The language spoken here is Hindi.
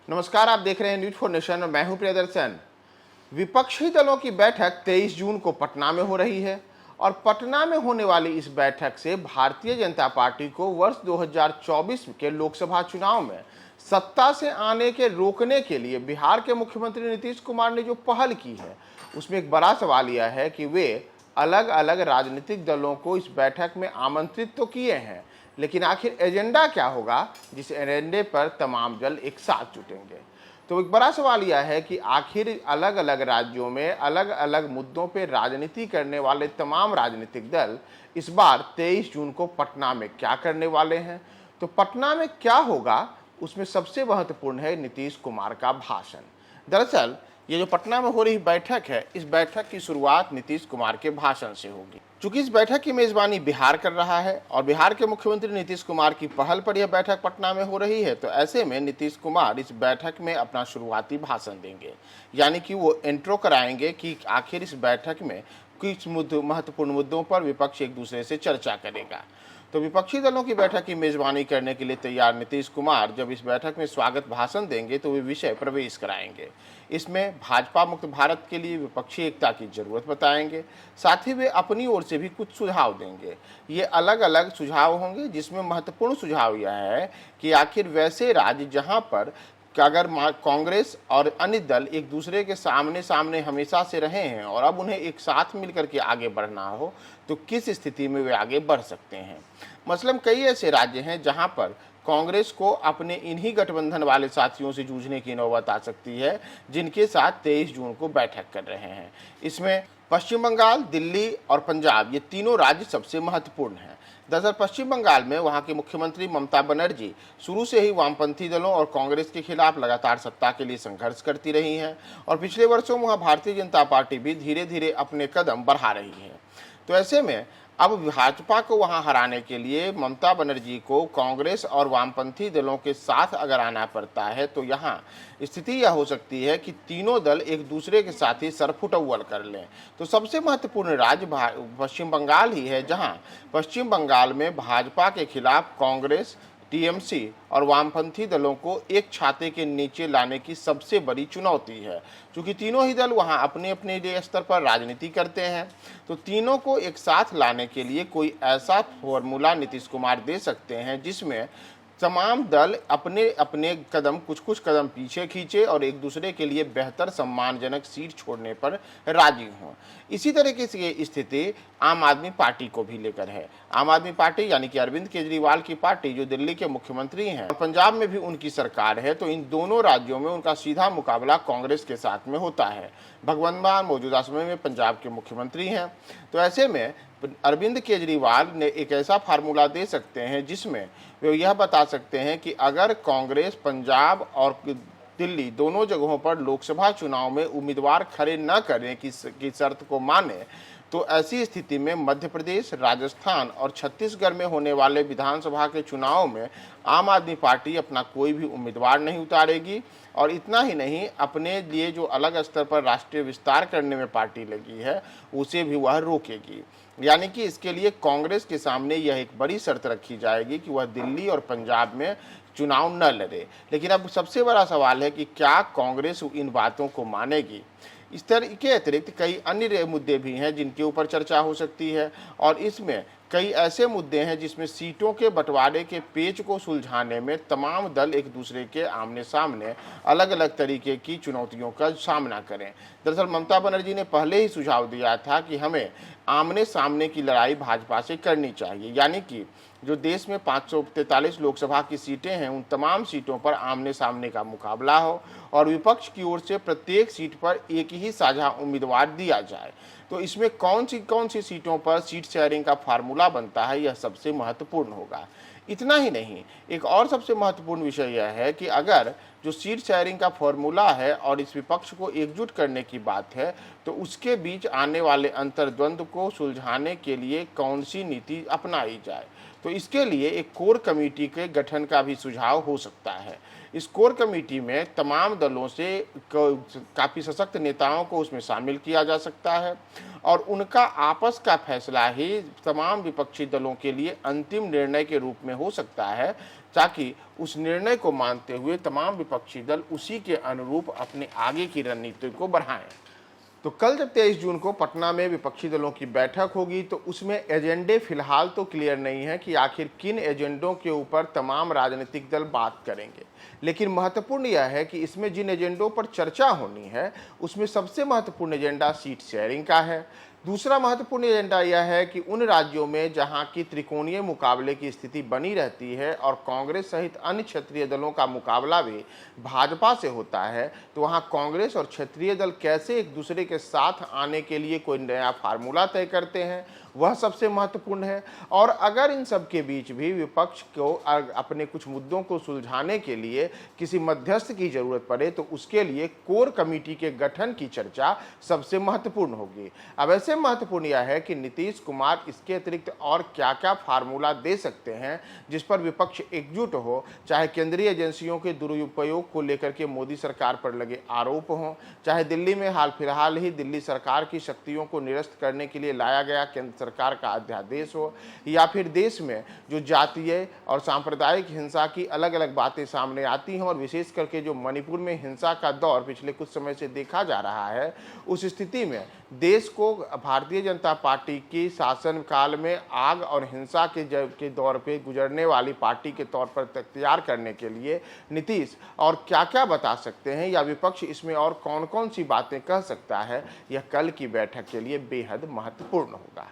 नमस्कार, आप देख रहे हैं न्यूज फॉर नेशन और मैं हूं प्रियदर्शन। विपक्षी दलों की बैठक 23 जून को पटना में हो रही है और पटना में होने वाली इस बैठक से भारतीय जनता पार्टी को वर्ष 2024 के लोकसभा चुनाव में सत्ता से आने के रोकने के लिए बिहार के मुख्यमंत्री नीतीश कुमार ने जो पहल की है, उसमें एक बड़ा सवाल यह है कि वे अलग अलग राजनीतिक दलों को इस बैठक में आमंत्रित तो किए हैं, लेकिन आखिर एजेंडा क्या होगा जिस एजेंडे पर तमाम दल एक साथ जुटेंगे। तो एक बड़ा सवाल यह है कि आखिर अलग अलग राज्यों में अलग अलग मुद्दों पर राजनीति करने वाले तमाम राजनीतिक दल इस बार 23 जून को पटना में क्या करने वाले हैं। तो पटना में क्या होगा, उसमें सबसे महत्वपूर्ण है नीतीश कुमार का भाषण। दरअसल ये जो पटना में हो रही बैठक है, इस बैठक की शुरुआत नीतीश कुमार के भाषण से होगी। चूंकि इस बैठक की मेजबानी बिहार कर रहा है और बिहार के मुख्यमंत्री नीतीश कुमार की पहल पर यह बैठक पटना में हो रही है, तो ऐसे में नीतीश कुमार इस बैठक में अपना शुरुआती भाषण देंगे, यानी कि वो इंट्रो कराएंगे कि आखिर इस बैठक में किस महत्वपूर्ण मुद्दों पर विपक्ष एक दूसरे से चर्चा करेगा। तो विपक्षी दलों की बैठक की मेजबानी करने के लिए तैयार नीतीश कुमार जब इस बैठक में स्वागत भाषण देंगे तो वे विषय प्रवेश कराएंगे। इसमें भाजपा मुक्त भारत के लिए विपक्षी एकता की जरूरत बताएंगे, साथ ही वे अपनी ओर से भी कुछ सुझाव देंगे। ये अलग अलग सुझाव होंगे, जिसमें महत्वपूर्ण सुझाव यह है कि आखिर वैसे राज्य जहां पर अगर कांग्रेस और अन्य दल एक दूसरे के सामने सामने हमेशा से रहे हैं और अब उन्हें एक साथ मिलकर के आगे बढ़ना हो, तो किस स्थिति में वे आगे बढ़ सकते हैं। मसलन कई ऐसे राज्य हैं जहां पर कांग्रेस को अपने इन्हीं गठबंधन वाले साथियों से जूझने की नौबत आ सकती है, जिनके साथ 23 जून को बैठक कर रहे हैं। इसमें पश्चिम बंगाल, दिल्ली और पंजाब, ये तीनों राज्य सबसे महत्वपूर्ण हैं। दरअसल पश्चिम बंगाल में वहां की मुख्यमंत्री ममता बनर्जी शुरू से ही वामपंथी दलों और कांग्रेस के खिलाफ लगातार सत्ता के लिए संघर्ष करती रही हैं और पिछले वर्षों में वहां भारतीय जनता पार्टी भी धीरे धीरे अपने कदम बढ़ा रही है। तो ऐसे में अब भाजपा को वहां हराने के लिए ममता बनर्जी को कांग्रेस और वामपंथी दलों के साथ अगर आना पड़ता है, तो यहां स्थिति यह हो सकती है कि तीनों दल एक दूसरे के साथ ही सरफुटअव्वल कर लें। तो सबसे महत्वपूर्ण राज्य पश्चिम बंगाल ही है, जहां पश्चिम बंगाल में भाजपा के खिलाफ कांग्रेस, टीएमसी और वामपंथी दलों को एक छाते के नीचे लाने की सबसे बड़ी चुनौती है। क्योंकि तीनों ही दल वहां अपने अपने स्तर पर राजनीति करते हैं, तो तीनों को एक साथ लाने के लिए कोई ऐसा फॉर्मूला नीतीश कुमार दे सकते हैं जिसमें तमाम दल अपने अपने कदम कुछ कदम पीछे खींचे और एक दूसरे के लिए बेहतर सम्मानजनक सीट छोड़ने पर राजी हों। इसी तरह की स्थिति आम आदमी पार्टी को भी लेकर है। आम आदमी पार्टी यानी कि अरविंद केजरीवाल की पार्टी, जो दिल्ली के मुख्यमंत्री हैं, पंजाब में भी उनकी सरकार है, तो इन दोनों राज्यों में उनका सीधा मुकाबला कांग्रेस के साथ में होता है। भगवंत मान मौजूदा समय में पंजाब के मुख्यमंत्री हैं। तो ऐसे में अरविंद केजरीवाल ने एक ऐसा फार्मूला दे सकते हैं जिसमें वे यह बता सकते हैं कि अगर कांग्रेस पंजाब और दिल्ली दोनों जगहों पर लोकसभा चुनाव में उम्मीदवार खड़े न करने की शर्त को माने, तो ऐसी स्थिति में मध्य प्रदेश, राजस्थान और छत्तीसगढ़ में होने वाले विधानसभा के चुनाव में आम आदमी पार्टी अपना कोई भी उम्मीदवार नहीं उतारेगी और इतना ही नहीं, अपने लिए जो अलग स्तर पर राष्ट्रीय विस्तार करने में पार्टी लगी है उसे भी वह रोकेगी। यानी कि इसके लिए कांग्रेस के सामने यह एक बड़ी शर्त रखी जाएगी कि वह दिल्ली और पंजाब में चुनाव न लड़े। लेकिन अब सबसे बड़ा सवाल है कि क्या कांग्रेस इन बातों को मानेगी। इस तरह के अतिरिक्त कई अन्य मुद्दे भी हैं जिनके ऊपर चर्चा हो सकती है और इसमें कई ऐसे मुद्दे हैं जिसमें सीटों के बंटवारे के पेच को सुलझाने में तमाम दल एक दूसरे के आमने सामने अलग अलग तरीके की चुनौतियों का सामना करें। दरअसल ममता बनर्जी ने पहले ही सुझाव दिया था कि हमें आमने सामने की लड़ाई भाजपा से करनी चाहिए, यानी कि जो देश में 543 लोकसभा की सीटें हैं, उन तमाम सीटों पर आमने सामने का मुकाबला हो और विपक्ष की ओर से प्रत्येक सीट पर एक ही साझा उम्मीदवार दिया जाए। तो इसमें कौन सी सीटों पर सीट शेयरिंग का फार्मूला बनता है, यह सबसे महत्वपूर्ण होगा। इतना ही नहीं, एक और सबसे महत्वपूर्ण विषय यह है कि अगर जो सीट शेयरिंग का फॉर्मूला है और इस विपक्ष को एकजुट करने की बात है, तो उसके बीच आने वाले अंतर्द्वंद को सुलझाने के लिए कौन सी नीति अपनाई जाए। तो इसके लिए एक कोर कमेटी के गठन का भी सुझाव हो सकता है। इस कोर कमेटी में तमाम दलों से काफ़ी सशक्त नेताओं को उसमें शामिल किया जा सकता है और उनका आपस का फैसला ही तमाम विपक्षी दलों के लिए अंतिम निर्णय के रूप में हो सकता है, ताकि उस निर्णय को मानते हुए तमाम विपक्षी दल उसी के अनुरूप अपने आगे की रणनीति को बढ़ाएं। तो कल जब 23 जून को पटना में विपक्षी दलों की बैठक होगी तो उसमें एजेंडे फिलहाल तो क्लियर नहीं है कि आखिर किन एजेंडों के ऊपर तमाम राजनीतिक दल बात करेंगे, लेकिन महत्वपूर्ण यह है कि इसमें जिन एजेंडों पर चर्चा होनी है उसमें सबसे महत्वपूर्ण एजेंडा सीट शेयरिंग का है। दूसरा महत्वपूर्ण एजेंडा यह है कि उन राज्यों में जहां की त्रिकोणीय मुकाबले की स्थिति बनी रहती है और कांग्रेस सहित अन्य क्षेत्रीय दलों का मुकाबला भी भाजपा से होता है, तो वहां कांग्रेस और क्षेत्रीय दल कैसे एक दूसरे के साथ आने के लिए कोई नया फार्मूला तय करते हैं, वह सबसे महत्वपूर्ण है। और अगर इन सब के बीच भी विपक्ष को अपने कुछ मुद्दों को सुलझाने के लिए किसी मध्यस्थ की जरूरत पड़े तो उसके लिए कोर कमेटी के गठन की चर्चा सबसे महत्वपूर्ण होगी। अब ऐसे महत्वपूर्ण यह है कि नीतीश कुमार इसके अतिरिक्त और क्या क्या फार्मूला दे सकते हैं जिस पर विपक्ष एकजुट हो, चाहे केंद्रीय एजेंसियों के दुरुपयोग को लेकर के मोदी सरकार पर लगे आरोप हों, चाहे दिल्ली में हाल फिलहाल ही दिल्ली सरकार की शक्तियों को निरस्त करने के लिए लाया गया केंद्र सरकार का अध्यादेश हो, या फिर देश में जो जातीय और सांप्रदायिक हिंसा की अलग अलग बातें सामने आती हैं और विशेष करके जो मणिपुर में हिंसा का दौर पिछले कुछ समय से देखा जा रहा है, उस स्थिति में देश को भारतीय जनता पार्टी की शासनकाल में आग और हिंसा के दौर पे गुजरने वाली पार्टी के तौर पर तैयार करने के लिए नीतीश और क्या क्या बता सकते हैं या विपक्ष इसमें और कौन कौन सी बातें कह सकता है, यह कल की बैठक के लिए बेहद महत्वपूर्ण होगा।